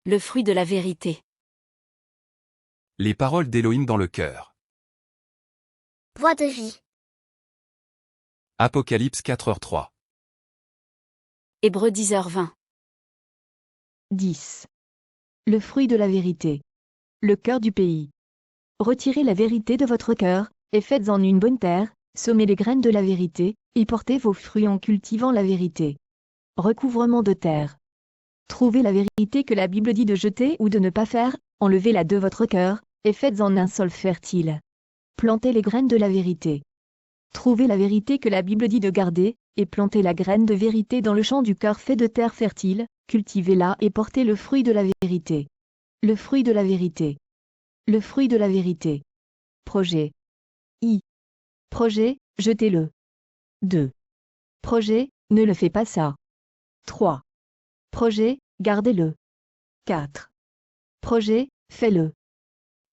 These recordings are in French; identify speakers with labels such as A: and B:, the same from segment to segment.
A: Le fruit de la vérité.
B: Les paroles d'Élohim dans le cœur.
C: Voix de vie.
B: Apocalypse 4h3.
A: Hébreux 10h20.
D: 10. Le fruit de la vérité. Le cœur du pays. Retirez la vérité de votre cœur, et faites-en une bonne terre, semez les graines de la vérité, y portez vos fruits en cultivant la vérité. Recouvrement de terre. Trouvez la vérité que la Bible dit de jeter ou de ne pas faire, enlevez-la de votre cœur, et faites-en un sol fertile. Plantez les graines de la vérité. Trouvez la vérité que la Bible dit de garder, et plantez la graine de vérité dans le champ du cœur fait de terre fertile, cultivez-la et portez le fruit de la vérité. Le fruit de la vérité. Le fruit de la vérité. Projet. Projet, jetez-le. 2. Projet, ne le fais pas ça. 3. Projet, gardez-le. 4. Projet, fais-le.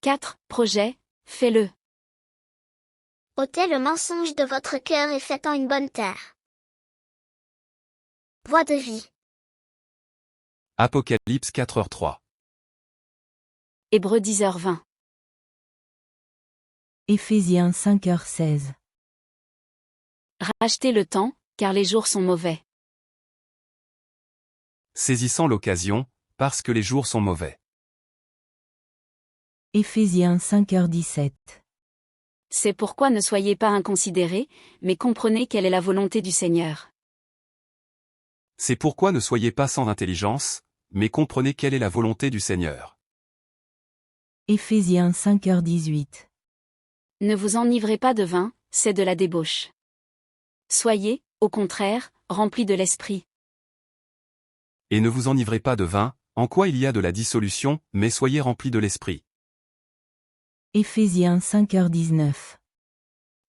A: 4. Projet, fais-le.
C: Ôtez le mensonge de votre cœur et faites-en une bonne terre. Voix de vie.
B: Apocalypse 4h3.
A: Hébreux 10h20.
D: Éphésiens 5h16.
A: Rachetez le temps, car les jours sont mauvais.
B: Saisissant l'occasion, parce que les jours sont mauvais.
D: Éphésiens 5h17.
A: C'est pourquoi ne soyez pas inconsidérés, mais comprenez quelle est la volonté du Seigneur.
B: C'est pourquoi ne soyez pas sans intelligence, mais comprenez quelle est la volonté du Seigneur.
D: Éphésiens 5h18.
A: Ne vous enivrez pas de vin, c'est de la débauche. Soyez, au contraire, remplis de l'esprit.
B: Et ne vous enivrez pas de vin, en quoi il y a de la dissolution, mais soyez remplis de l'esprit.
D: Éphésiens 5h19.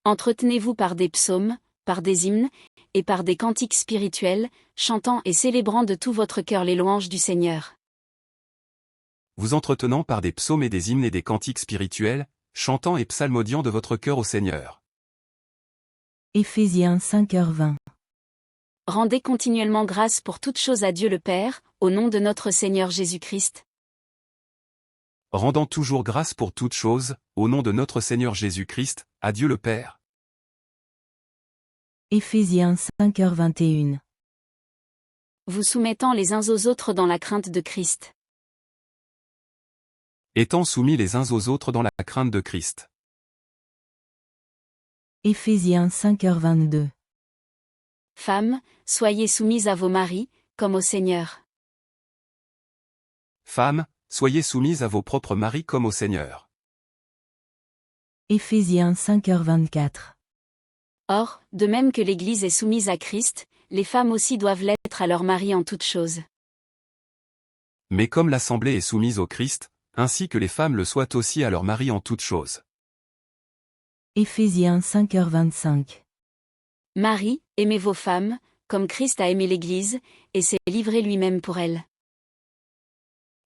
A: Entretenez-vous par des psaumes, par des hymnes, et par des cantiques spirituels, chantant et célébrant de tout votre cœur les louanges du Seigneur.
B: Vous entretenant par des psaumes et des hymnes et des cantiques spirituels, chantant et psalmodiant de votre cœur au Seigneur.
D: Éphésiens 5h20.
A: Rendez continuellement grâce pour toutes choses à Dieu le Père, au nom de notre Seigneur Jésus-Christ.
B: Rendant toujours grâce pour toutes choses, au nom de notre Seigneur Jésus-Christ, à Dieu le Père.
D: Éphésiens 5h21.
A: Vous soumettant les uns aux autres dans la crainte de Christ.
B: Étant soumis les uns aux autres dans la crainte de Christ.
D: Éphésiens 5h22.
A: Femmes, soyez soumises à vos maris, comme au Seigneur.
B: Femmes, soyez soumises à vos propres maris comme au Seigneur.
D: Éphésiens 5h24.
A: Or, de même que l'Église est soumise à Christ, les femmes aussi doivent l'être à leur mari en toutes choses.
B: Mais comme l'Assemblée est soumise au Christ, ainsi que les femmes le soient aussi à leur mari en toutes choses.
D: Éphésiens 5h25.
A: Maris, aimez vos femmes, comme Christ a aimé l'Église, et s'est livré lui-même pour elle.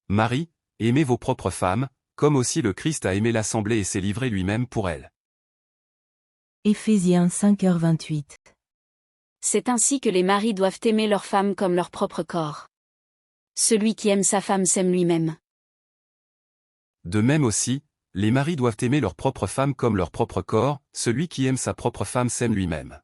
B: Maris, aimez vos propres femmes, comme aussi le Christ a aimé l'Assemblée et s'est livré lui-même pour elle.
D: Éphésiens 5h28.
A: C'est ainsi que les maris doivent aimer leurs femmes comme leur propre corps. Celui qui aime sa femme s'aime lui-même.
B: De même aussi, les maris doivent aimer leur propre femme comme leur propre corps, celui qui aime sa propre femme s'aime lui-même.